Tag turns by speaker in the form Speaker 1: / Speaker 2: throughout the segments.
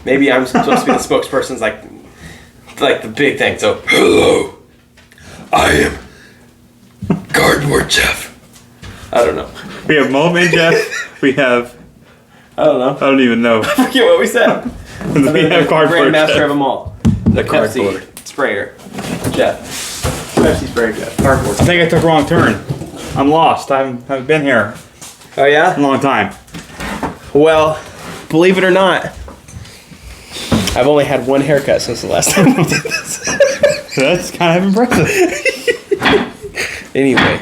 Speaker 1: Maybe I'm supposed to be the spokesperson's like the big thing. So, hello, I am Cardboard Jeff. I don't know.
Speaker 2: We have Moment Jeff. We have...
Speaker 1: I don't know.
Speaker 2: I don't even know.
Speaker 1: I forget what we said.
Speaker 2: We have Cardboard
Speaker 1: Grandmaster
Speaker 2: Jeff.
Speaker 1: of them all. The Pepsi sprayer. Jeff. Pepsi sprayer Jeff. Cardboard.
Speaker 2: I think I took a wrong turn. I'm lost. I haven't been here
Speaker 1: Oh, yeah?
Speaker 2: a long time.
Speaker 1: Well, believe it or not, I've only had one haircut since the last time we did this.
Speaker 2: That's kind of impressive.
Speaker 1: Anyway.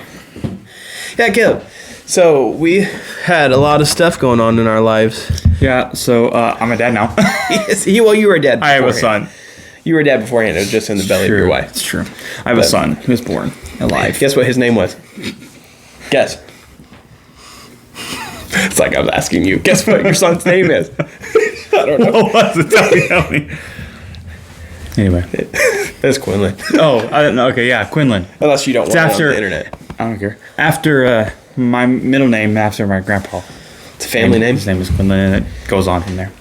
Speaker 1: Yeah, Caleb. So, we had a lot of stuff going on in our lives.
Speaker 2: Yeah, so I'm a dad now.
Speaker 1: Yes, well, you were a dad beforehand.
Speaker 2: I have a son.
Speaker 1: You were a dad beforehand. It was just in the belly of your wife.
Speaker 2: It's true. I have a son who was born alive.
Speaker 1: Guess what his name was? Guess. It's like I was asking you. Guess what your son's name is? I don't know.
Speaker 2: What was it? Tell me. Anyway.
Speaker 1: That's Quinlan.
Speaker 2: Oh, I don't know. Okay, yeah, Quinlan.
Speaker 1: Unless you don't want it on the internet.
Speaker 2: I don't care. After my middle name, after my grandpa.
Speaker 1: It's a family name?
Speaker 2: His name is Quinlan, and it goes on from there.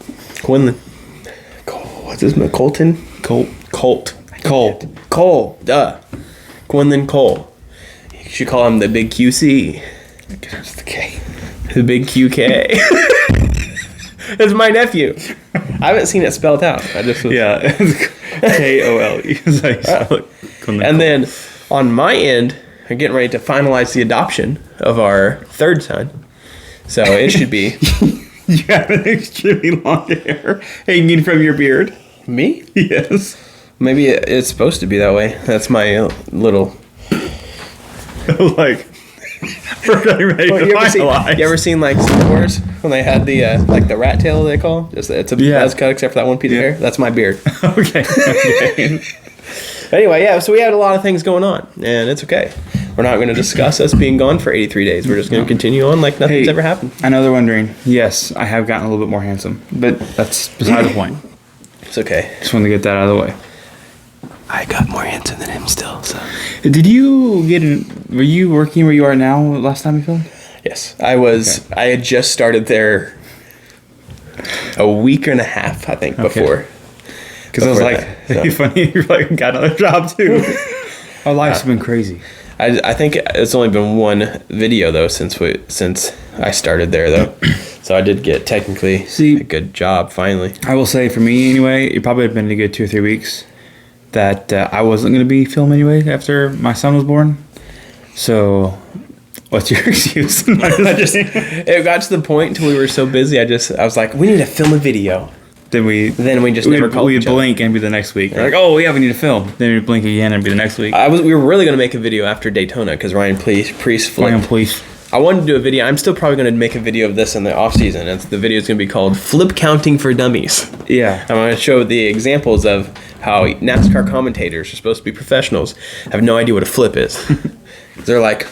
Speaker 1: Quinlan. What's his name? Colton? Colt. Duh. Quinlan Cole. You should call him the Big QC.
Speaker 2: It's the K.
Speaker 1: The Big QK. It's my nephew. I haven't seen it spelled out. I just was...
Speaker 2: Yeah. K-O-L-E.
Speaker 1: And then on my end, I'm getting ready to finalize the adoption of our third son. So it should be...
Speaker 2: You have an extremely long hair hanging from your beard.
Speaker 1: Me?
Speaker 2: Yes.
Speaker 1: Maybe it's supposed to be that way. That's my little...
Speaker 2: Like... We're getting ready to finalize.
Speaker 1: You ever seen like Star Wars when they had the like the rat tail they call? It's a buzz cut except for that one piece of hair. That's my beard.
Speaker 2: Okay.
Speaker 1: Anyway, yeah. So we had a lot of things going on, and it's okay. We're not going to discuss us being gone for 83 days. We're just going to continue on like nothing's ever happened.
Speaker 2: I know they're wondering. Yes, I have gotten a little bit more handsome, but that's beside the point.
Speaker 1: It's okay.
Speaker 2: Just wanted to get that out of the way.
Speaker 1: I got more handsome than him still. So.
Speaker 2: Did you were you working where you are now last time you filmed?
Speaker 1: Yes, I was. Okay. I had just started there a week and a half, I think, before.
Speaker 2: Because I was like, it'd be funny. You're like, got another job too. Our lives have been crazy.
Speaker 1: I think it's only been one video though since I started there though, so I did get technically a good job finally.
Speaker 2: I will say for me anyway, it probably had been a good 2 or 3 weeks that I wasn't going to be filming anyway after my son was born. So, what's your excuse?
Speaker 1: It got to the point until we were so busy. I was like, we need to film a video.
Speaker 2: Then we
Speaker 1: just never called each other.
Speaker 2: We'd blink and be the next week. Like, oh yeah, we need to film. Then we'd blink again and be the next week.
Speaker 1: We were really going to make a video after Daytona because Ryan Priest flipped.
Speaker 2: Ryan Priest.
Speaker 1: I wanted to do a video. I'm still probably going to make a video of this in the off season. The video is going to be called "Flip Counting for Dummies."
Speaker 2: Yeah,
Speaker 1: I'm going to show the examples of how NASCAR commentators are supposed to be professionals. Have no idea what a flip is. They're like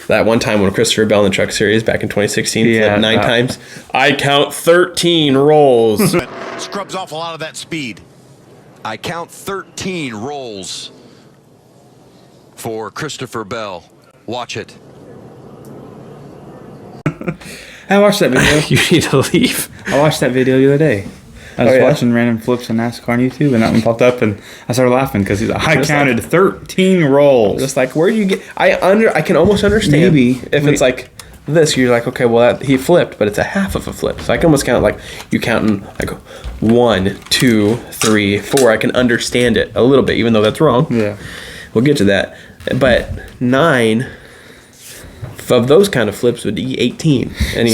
Speaker 1: that one time when Christopher Bell in the Truck Series back in 2016 flipped 9 times. I count 13 rolls.
Speaker 3: Scrubs off a lot of that speed. I count 13 rolls for Christopher Bell. Watch it.
Speaker 2: I watched that video.
Speaker 1: You need to leave.
Speaker 2: I watched that video the other day. I was watching random flips on NASCAR on YouTube, and that one popped up, and I started laughing because I counted 13 rolls.
Speaker 1: Just like, where do you get... I can almost understand
Speaker 2: maybe
Speaker 1: if it's like this, you're like, okay, well, he flipped, but it's a half of a flip. So I can almost count like you counting like 1, 2, 3, 4. I can understand it a little bit, even though that's wrong.
Speaker 2: Yeah.
Speaker 1: We'll get to that. But 9... of those kind of flips would be 18. And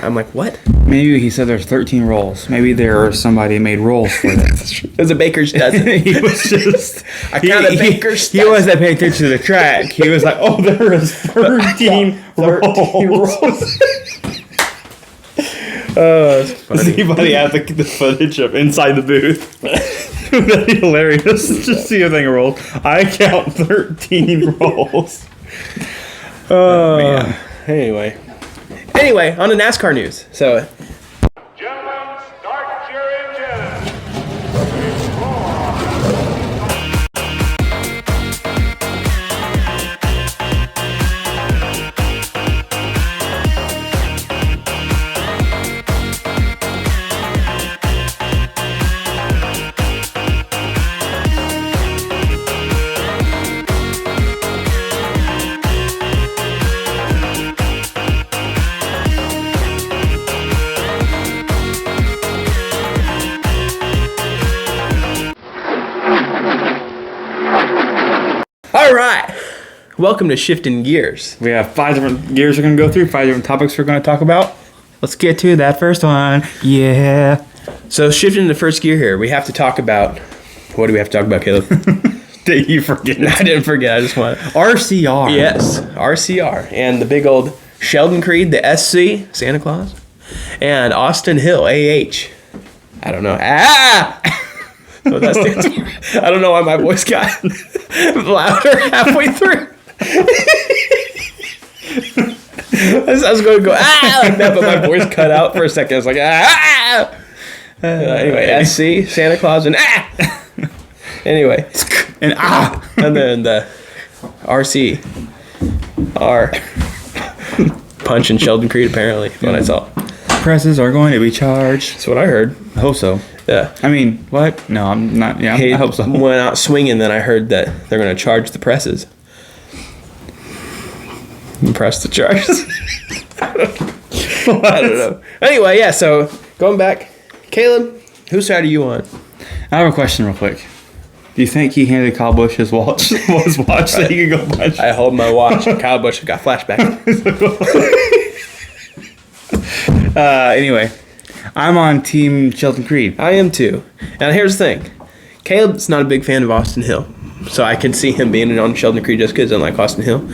Speaker 1: I'm like, what?
Speaker 2: Maybe he said there's 13 rolls. Maybe somebody made rolls for that.
Speaker 1: It was a baker's dozen.
Speaker 2: He was just...
Speaker 1: I counted baker's dozen.
Speaker 2: He wasn't paying attention to the track. He was like, oh, there is 13 rolls.
Speaker 1: Oh, that's funny.
Speaker 2: Does anybody have the footage of inside the booth? That'd be hilarious. Just see a thing of rolls. I count 13 rolls.
Speaker 1: Man. Anyway, on to NASCAR news. So,
Speaker 4: gentlemen, start your engines.
Speaker 1: All right. Welcome to Shifting Gears.
Speaker 2: We have 5 different gears we're going to go through, 5 different topics we're going to talk about. Let's get to that first one. Yeah.
Speaker 1: So shifting to the first gear here, we have to talk about, what do we have to talk about, Caleb?
Speaker 2: Did you forget?
Speaker 1: I didn't forget. I just want
Speaker 2: RCR.
Speaker 1: Yes, RCR. And the big old Sheldon Creed, the SC, Santa Claus, and Austin Hill, AH. I don't know. What that stands for. I don't know why my voice got louder halfway through. I was going to go, like that, but my voice cut out for a second. I was like, anyway, SC, Santa Claus, and Anyway.
Speaker 2: And
Speaker 1: And then the RC. R. Punch and Sheldon Creed, apparently, what I saw.
Speaker 2: Presses are going to be charged.
Speaker 1: That's what I heard.
Speaker 2: I hope so.
Speaker 1: Yeah.
Speaker 2: I mean, what? No, I'm not. Yeah,
Speaker 1: He
Speaker 2: I hope so.
Speaker 1: went out swinging, then I heard that they're going to charge the presses. Press the charges. I don't know. Anyway, yeah, so going back. Caleb, whose side are you on?
Speaker 2: I have a question real quick. Do you think he handed Kyle Busch his watch so he could go punch?
Speaker 1: I hold my watch. Kyle Busch got flashback.
Speaker 2: Anyway, I'm on Team Sheldon Creed.
Speaker 1: I am too. And here's the thing. Caleb's not a big fan of Austin Hill. So I can see him being on Sheldon Creed just because I don't like Austin Hill.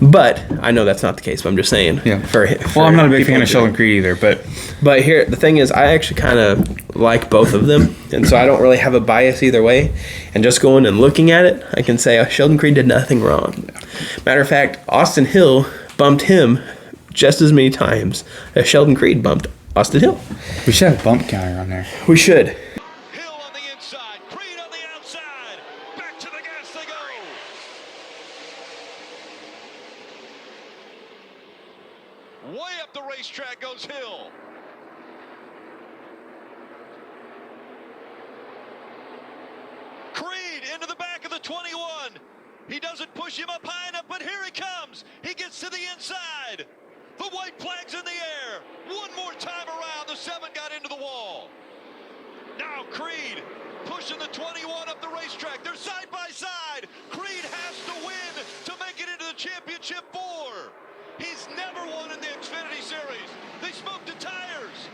Speaker 1: But I know that's not the case, but I'm just saying.
Speaker 2: Yeah.
Speaker 1: For
Speaker 2: I'm not a big
Speaker 1: people
Speaker 2: fan of Sheldon Creed either, but
Speaker 1: here, the thing is, I actually kind of like both of them. And so I don't really have a bias either way. And just going and looking at it, I can say Sheldon Creed did nothing wrong. Matter of fact, Austin Hill bumped him just as many times as Sheldon Creed bumped Austin Hill.
Speaker 2: we should have a bump counter on there.
Speaker 1: We should.
Speaker 3: Hill on the inside, Creed on the outside. Back to the gas they go. Way up the racetrack goes Hill. Creed into the back of the 21. He doesn't push him up high enough, but here he comes. He gets to the inside. The white flag's in the air. One more time around. The 7 got into the wall. Now Creed pushing the 21 up the racetrack. They're side by side. Creed has to win to make it into the championship 4. He's never won in the Xfinity Series. They smoked the tires.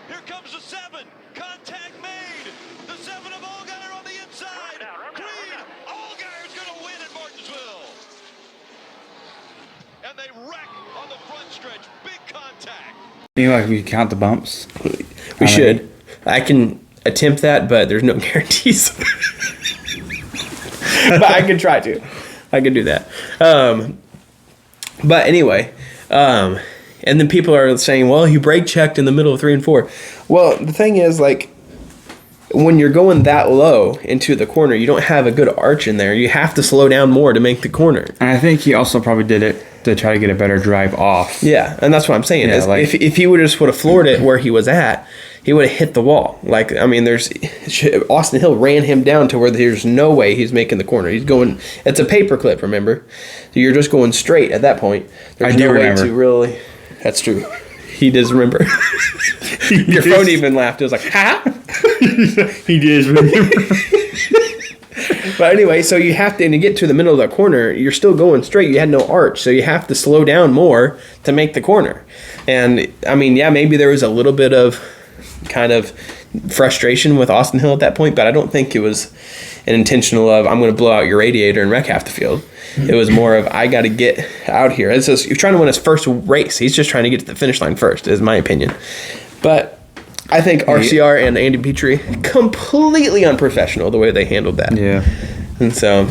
Speaker 3: Here comes the 7. Contact made. The 7 of Allgaier on the inside. Creed, Allgaier's going to win at Martinsville. And they wreck on the front stretch. Big contact.
Speaker 2: You know, like we count the bumps.
Speaker 1: We should. I can attempt that, but there's no guarantees. But I can try to. I can do that. But anyway, and then people are saying, well, he brake checked in the middle of 3 and 4. Well, the thing is, like, when you're going that low into the corner, you don't have a good arch in there. You have to slow down more to make the corner.
Speaker 2: And I think he also probably did it to try to get a better drive off.
Speaker 1: Yeah, and that's what I'm saying.
Speaker 2: Yeah,
Speaker 1: Is
Speaker 2: like-
Speaker 1: if he would have just would have floored it where he was at, he would have hit the wall. Like, I mean, Austin Hill ran him down to where there's no way he's making the corner. He's going, it's a paper clip, remember? So you're just going straight at that point. There's
Speaker 2: I do
Speaker 1: no way
Speaker 2: remember.
Speaker 1: to really. That's true. He does remember. Your phone even laughed. It was like, ha!
Speaker 2: He did remember.
Speaker 1: But anyway, so you have to, and to get to the middle of the corner, you're still going straight. You had no arch, so you have to slow down more to make the corner. And, I mean, yeah, maybe there was a little bit of kind of frustration with Austin Hill at that point, but I don't think it was an intentional of, I'm going to blow out your radiator and wreck half the field. It was more of, I got to get out here. It's just, you're trying to win his first race. He's just trying to get to the finish line first, is my opinion. But I think RCR and Andy Petrie, completely unprofessional the way they handled that.
Speaker 2: Yeah.
Speaker 1: And so,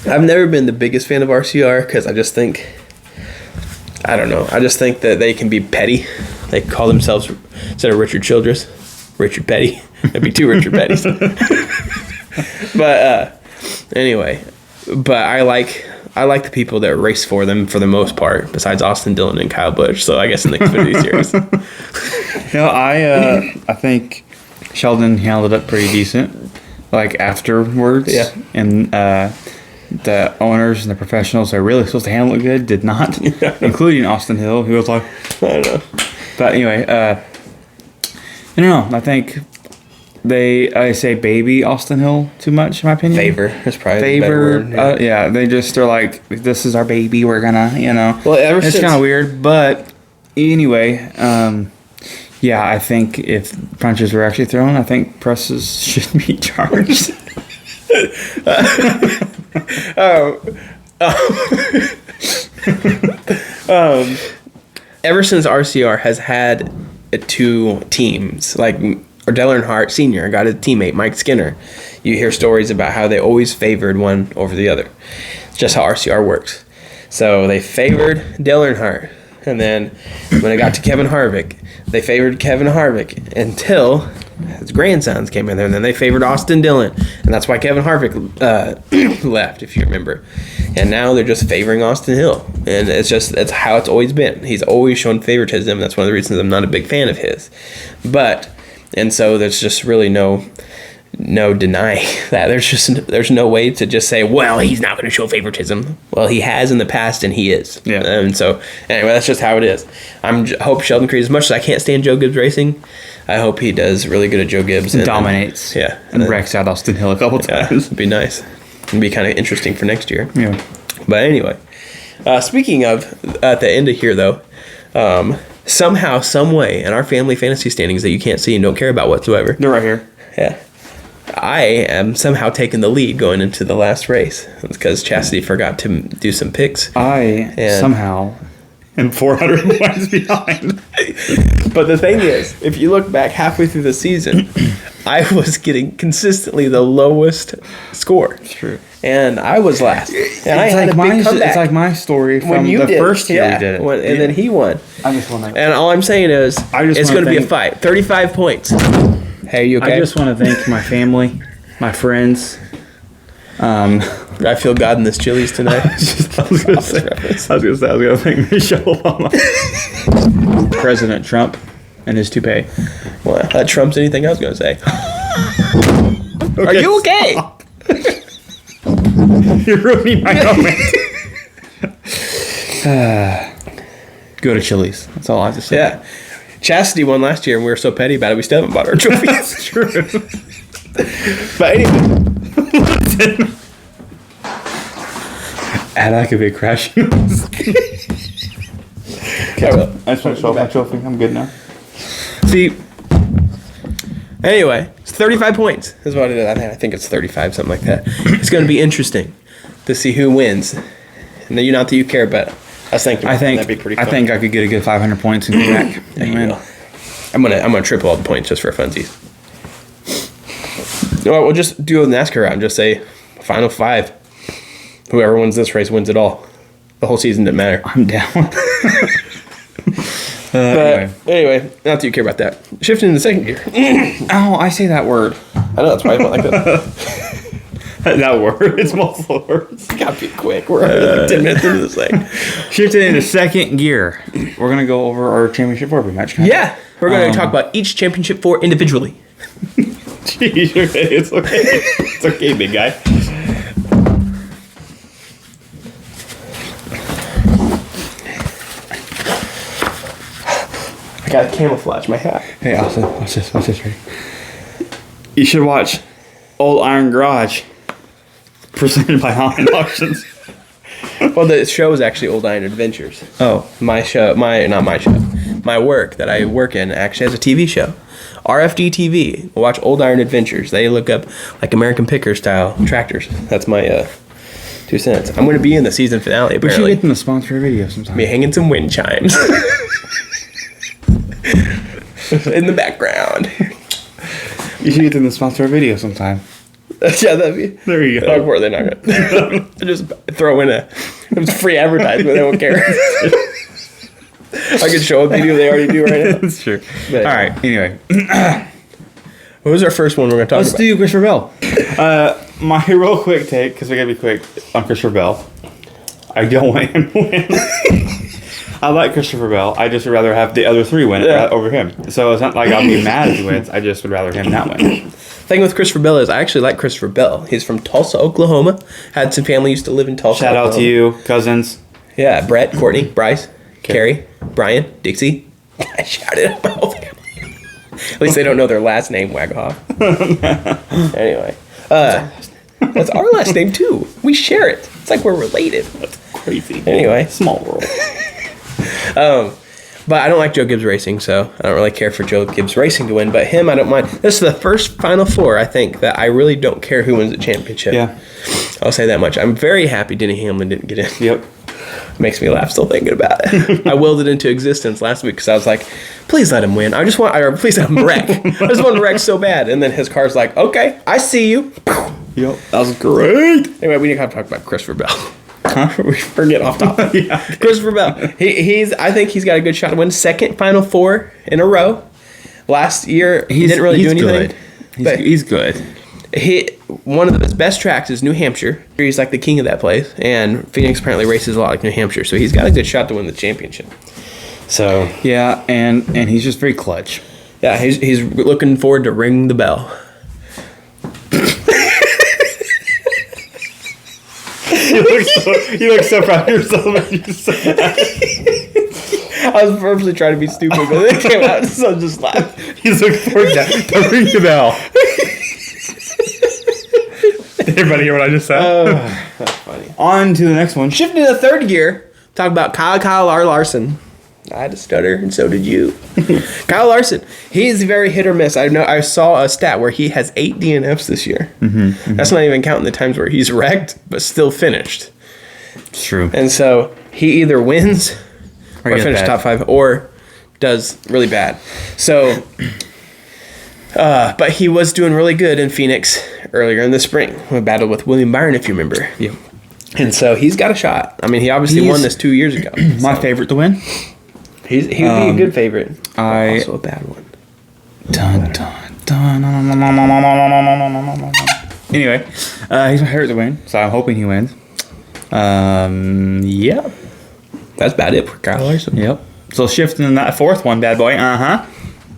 Speaker 1: I've never been the biggest fan of RCR because I just think, I don't know, I just think that they can be petty. They call themselves, instead of Richard Childress, Richard Petty. That'd be 2 Richard Pettys. But anyway, but I like the people that race for them for the most part, besides Austin Dillon and Kyle Busch. So I guess in the Xfinity Series.
Speaker 2: You know, I think Sheldon handled it pretty decent. Like afterwards,
Speaker 1: Yeah.
Speaker 2: And the owners and the professionals that are really supposed to handle it good did not, including Austin Hill, who was like,
Speaker 1: I don't know.
Speaker 2: But anyway, I don't know. I think I say baby Austin Hill too much, in my opinion.
Speaker 1: Favor is probably the better
Speaker 2: Favor.
Speaker 1: word.
Speaker 2: Yeah, they're like, this is our baby. We're gonna,
Speaker 1: Well, ever
Speaker 2: it's
Speaker 1: since-
Speaker 2: kind of weird. But anyway, yeah, I think if punches were actually thrown, I think presses should be charged.
Speaker 1: Ever since RCR has had two teams, like Dale Earnhardt Sr. got a teammate, Mike Skinner, you hear stories about how they always favored one over the other. It's just how RCR works. So they favored Dale Earnhardt. And then when it got to Kevin Harvick, they favored Kevin Harvick until his grandsons came in there. And then they favored Austin Dillon. And that's why Kevin Harvick left, if you remember. And now they're just favoring Austin Hill. And that's how it's always been. He's always shown favoritism. That's one of the reasons I'm not a big fan of his. And so there's just really no denying that. There's no way to just say, well, he's not going to show favoritism. Well, he has in the past, and he is.
Speaker 2: Yeah.
Speaker 1: And so anyway, that's just how it is. Hope Sheldon Creed, as much as I can't stand Joe Gibbs racing, I hope he does really good at Joe Gibbs and
Speaker 2: dominates.
Speaker 1: Yeah,
Speaker 2: and wrecks out Austin Hill a couple times.
Speaker 1: It'd be nice. It'd be kind of interesting for next year.
Speaker 2: Yeah.
Speaker 1: But anyway, speaking of at the end of here though, somehow, some way, in our family fantasy standings that you can't see and don't care about whatsoever.
Speaker 2: They're right here.
Speaker 1: Yeah. I am somehow taking the lead going into the last race. It's because Chastity forgot to do some picks.
Speaker 2: I somehow am 400 points behind.
Speaker 1: But the thing is, if you look back halfway through the season, I was getting consistently the lowest score.
Speaker 2: It's true.
Speaker 1: And I was last. And I had a big comeback.
Speaker 2: It's like my story from
Speaker 1: when you
Speaker 2: the
Speaker 1: did,
Speaker 2: first year we did it.
Speaker 1: And then he won.
Speaker 2: I just want to.
Speaker 1: And all I'm saying is, it's going to be a fight. 35 points. Hey, you okay?
Speaker 2: I just want to thank my family, my friends.
Speaker 1: I feel God in this Chili's tonight.
Speaker 2: I was going to thank Michelle Obama, President Trump, and his toupee.
Speaker 1: Well, that trumps anything I was going to say. Are you okay?
Speaker 2: You're ruining my comment. Go to Chili's. That's all I have to say.
Speaker 1: Yeah. Chastity won last year, and we were so petty about it, we still haven't bought our trophy.
Speaker 2: That's true.
Speaker 1: But anyway.
Speaker 2: Add like a big crash.
Speaker 1: Okay, well,
Speaker 2: I just want to show off my trophy. I'm good now. See,
Speaker 1: anyway, it's 35 points is what it is. I think it's 35, something like that. It's going to be interesting to see who wins. And not that you care, but I was thinking that'd be pretty fun.
Speaker 2: I think I could get a good 500 points and come back.
Speaker 1: There you go. I'm gonna triple all the points just for funsies. Well, we'll just do a NASCAR round. Just say final 5. Whoever wins this race wins it all. The whole season didn't matter.
Speaker 2: I'm down.
Speaker 1: Anyway, not that you care about that. Shifting into the second gear.
Speaker 2: Oh, I say that word.
Speaker 1: I know that's why I went like that.
Speaker 2: That word. It's multiple words.
Speaker 1: Gotta be quick. We're already 10 minutes into this thing.
Speaker 2: Shifting into second gear. We're going to go over our championship 4 match.
Speaker 1: Yeah. We're going to talk about each championship 4 individually.
Speaker 2: Jeez, it's okay. It's okay, big guy.
Speaker 1: I got to camouflage my hat.
Speaker 2: Hey, Austin, watch this. Watch this, ready? You should watch Old Iron Garage, presented by Holland Auctions.
Speaker 1: Well, the show is actually Old Iron Adventures.
Speaker 2: Oh.
Speaker 1: My work that I work in actually has a TV show. RFD TV. Watch Old Iron Adventures. They look up like American Picker style tractors. That's my 2 cents. I'm going to be in the season finale,
Speaker 2: We should
Speaker 1: apparently.
Speaker 2: get them to sponsor a video sometime.
Speaker 1: Be hanging some wind chimes in the background.
Speaker 2: You should get them to sponsor a video sometime.
Speaker 1: Yeah, that'd be.
Speaker 2: There you go.
Speaker 1: Of course, they're not gonna. Just throw in it's free advertisement. They won't care. I could show a video they already do right now.
Speaker 2: That's true.
Speaker 1: But,
Speaker 2: all right. Anyway,
Speaker 1: what was our first one we're gonna talk
Speaker 2: let's
Speaker 1: about?
Speaker 2: do Christopher Bell. My real quick take, because we gotta be quick on Christopher Bell. I don't want him to win. I like Christopher Bell. I just would rather have the other 3 win over him. So it's not like I'll be mad if he wins. I just would rather him not win.
Speaker 1: Thing with Christopher Bell is I actually like Christopher Bell. He's from Tulsa, Oklahoma. Had some family used to live in Tulsa.
Speaker 2: Shout out to
Speaker 1: Oklahoma.
Speaker 2: you, cousins.
Speaker 1: Yeah, Brett, Courtney, Bryce, Carrie, Brian, Dixie. I shouted out my whole family. At least they don't know their last name, Wagahoff. Anyway. That's our last name, too. We share it. It's like we're related.
Speaker 2: That's crazy.
Speaker 1: Anyway.
Speaker 2: Small world.
Speaker 1: But I don't like Joe Gibbs Racing, so I don't really care for Joe Gibbs Racing to win. But him, I don't mind. This is the first Final Four, I think, that I really don't care who wins the championship.
Speaker 2: Yeah.
Speaker 1: I'll say that much. I'm very happy Denny Hamlin didn't get in.
Speaker 2: Yep.
Speaker 1: Makes me laugh still thinking about it. I willed it into existence last week because I was like, please let him win. Please let him wreck. I just want to wreck so bad. And then his car's like, okay, I see you.
Speaker 2: Yep. That was great.
Speaker 1: Anyway, we need to talk about Christopher Bell. We're getting off topic. Yeah. Christopher Bell. I think he's got a good shot to win second Final Four in a row. Last year, he didn't really do anything.
Speaker 2: Good. He's good.
Speaker 1: One of his best tracks is New Hampshire. He's like the king of that place. And Phoenix apparently races a lot like New Hampshire. So he's got a good shot to win the championship. So
Speaker 2: yeah, and he's just very clutch.
Speaker 1: Yeah, he's looking forward to ring the bell.
Speaker 2: You look so proud of yourself when you said that.
Speaker 1: I was purposely trying to be stupid, but it came out, so I just laughed.
Speaker 2: He's looking forward to ring the bell. Did everybody hear what I just said?
Speaker 1: That's funny.
Speaker 2: On to the next one.
Speaker 1: Shifting to the third gear, talk about Kyle Larson. I had a stutter, and so did you. Kyle Larson, he's very hit or miss. I saw a stat where he has 8 DNFs this year. That's not even counting the times where he's wrecked, but still finished.
Speaker 2: It's true.
Speaker 1: And so he either wins or finishes top 5 or does really bad. So, but he was doing really good in Phoenix earlier in the spring. We battled with William Byron, if you remember.
Speaker 2: Yep.
Speaker 1: And so he's got a shot. I mean, he obviously won this 2 years ago.
Speaker 2: My favorite to win.
Speaker 1: He would be a good favorite. Also a bad one.
Speaker 2: Dun, dun, dun. Anyway, he's my favorite to win, so I'm hoping he wins. Yep.
Speaker 1: That's about it for Kyle Larson.
Speaker 2: Yep. So shifting in that fourth one, bad boy.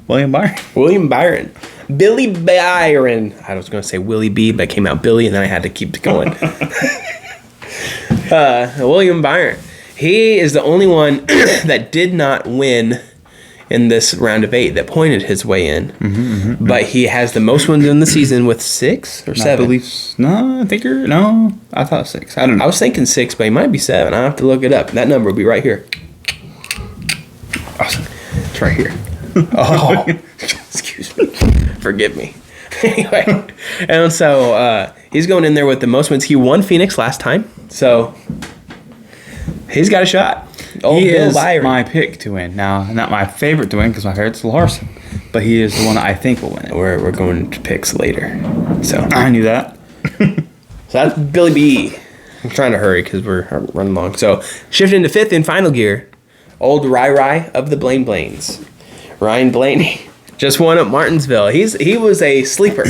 Speaker 2: William Byron.
Speaker 1: William Byron. Billy Byron. I was going to say Willie B, but it came out Billy, and then I had to keep going. William Byron. He is the only one that did not win in this round of 8 that pointed his way in. But he has the most wins in the season with 6 or 7.
Speaker 2: I thought 6. I don't know.
Speaker 1: I was thinking 6, but he might be 7. I'll have to look it up. That number will be right here.
Speaker 2: Awesome. It's right here.
Speaker 1: Oh, excuse me. Forgive me. Anyway, and so he's going in there with the most wins. He won Phoenix last time, so he's got a shot.
Speaker 2: He is my pick to win. Now, not my favorite to win because my favorite's Larson, but he is the one that I think will win it.
Speaker 1: We're going to picks later, so
Speaker 2: I knew that.
Speaker 1: So that's Billy B. I'm trying to hurry because we're running long. So shifting to 5th in final gear, old Rai of the Blaines. Ryan Blaney just won at Martinsville. He was a sleeper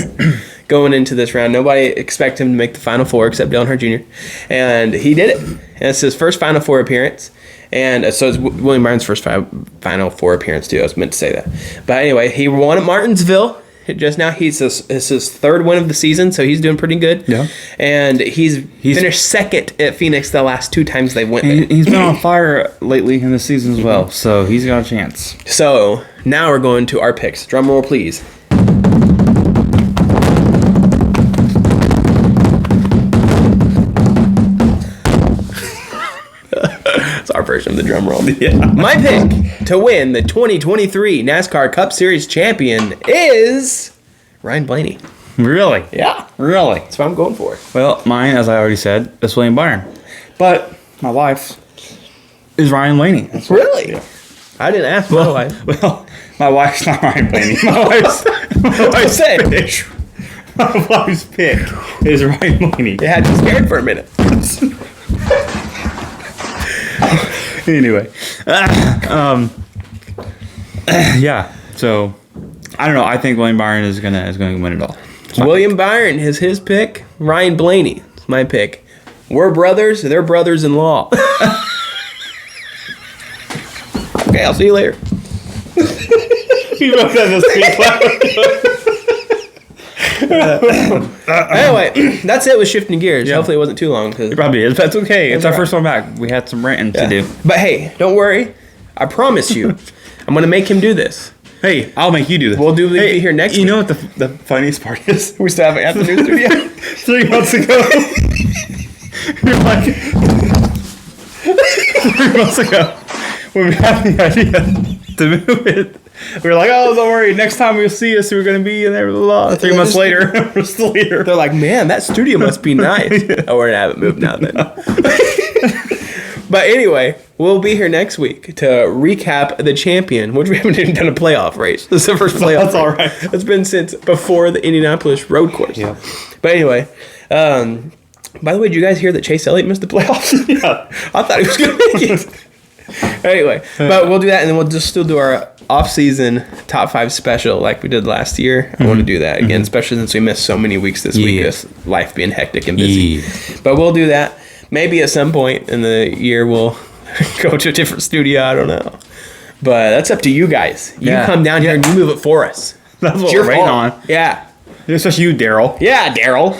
Speaker 1: going into this round. Nobody expected him to make the Final Four except Dale Earnhardt Jr. And he did it. And it's his first Final Four appearance. And so it's William Byron's first Final Four appearance, too. I was meant to say that. But anyway, he won at Martinsville just now. It's his third win of the season, so he's doing pretty good.
Speaker 2: Yeah.
Speaker 1: And he's finished second at Phoenix the last 2 times they went there.
Speaker 2: He's been on fire lately in the season as well, so he's got a chance.
Speaker 1: So now we're going to our picks. Drum roll, please. It's our version of the drum roll.
Speaker 2: Yeah.
Speaker 1: My pick to win the 2023 NASCAR Cup Series champion is Ryan Blaney.
Speaker 2: Really?
Speaker 1: Yeah.
Speaker 2: Really?
Speaker 1: That's what I'm going for.
Speaker 2: Well, mine, as I already said, is William Byron. But my wife's is Ryan Blaney.
Speaker 1: Really? Yeah. I didn't ask my wife.
Speaker 2: Well, my wife's not Ryan Blaney. My wife's pick is Ryan Blaney.
Speaker 1: You had me scared for a minute.
Speaker 2: Anyway, yeah. So I don't know. I think William Byron is gonna win it all.
Speaker 1: William Byron is his pick. Ryan Blaney is my pick. We're brothers. They're brothers-in-law. Okay, I'll see you later.
Speaker 2: You wrote that in the speech.
Speaker 1: Anyway, that's it with shifting gears.
Speaker 2: Yeah.
Speaker 1: Hopefully it wasn't too long.
Speaker 2: It probably is, but that's okay. It's our first one back. We had some ranting to do.
Speaker 1: But hey, don't worry. I promise you, I'm going to make him do this.
Speaker 2: Hey, I'll make you do this.
Speaker 1: We'll be here next
Speaker 2: You
Speaker 1: week.
Speaker 2: know what the funniest part is?
Speaker 1: We still haven't at the new studio.
Speaker 2: 3 months ago. You're like 3 months ago when we had the idea to move it. We were like, oh, don't worry. Next time we'll see us, we're going to be in there. Blah, blah, blah. 3 months later, we're still here.
Speaker 1: They're like, man, that studio must be nice. Oh, we're gonna have it moved now then. But anyway, we'll be here next week to recap the champion, which we haven't even done a playoff race. This is the first playoff.
Speaker 2: That's all
Speaker 1: race.
Speaker 2: right.
Speaker 1: It's been since before the Indianapolis road course.
Speaker 2: Yeah.
Speaker 1: But anyway, by the way, did you guys hear that Chase Elliott missed the playoffs?
Speaker 2: Yeah.
Speaker 1: I thought he was gonna make it. Anyway, but we'll do that, and then we'll just still do our off-season top 5 special like we did last year. I want to do that again, especially since we missed so many weeks this week, with life being hectic and busy. But we'll do that. Maybe at some point in the year we'll go to a different studio. I don't know. But that's up to you guys. You come down here and you move it for us.
Speaker 2: That's what
Speaker 1: It's your
Speaker 2: we're waiting
Speaker 1: fault.
Speaker 2: on.
Speaker 1: Yeah.
Speaker 2: Especially you, Daryl.
Speaker 1: Yeah, Daryl.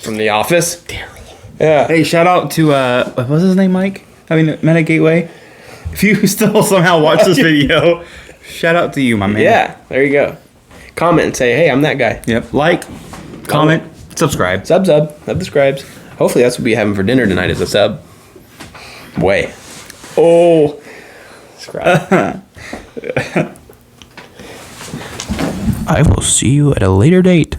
Speaker 1: From The Office. Daryl. Yeah.
Speaker 2: Hey, shout out to, what was his name, Mike? I mean, Meta Gateway. If you still somehow watch this video, shout out to you, my man.
Speaker 1: Yeah, there you go. Comment and say, hey, I'm that guy.
Speaker 2: Yep. Like, comment, subscribe.
Speaker 1: Subscribes. Hopefully that's what we'll be having for dinner tonight is a sub. Way.
Speaker 2: Oh.
Speaker 1: Subscribe. I will see you at a later date.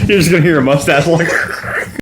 Speaker 2: You're just going to hear a mustache like...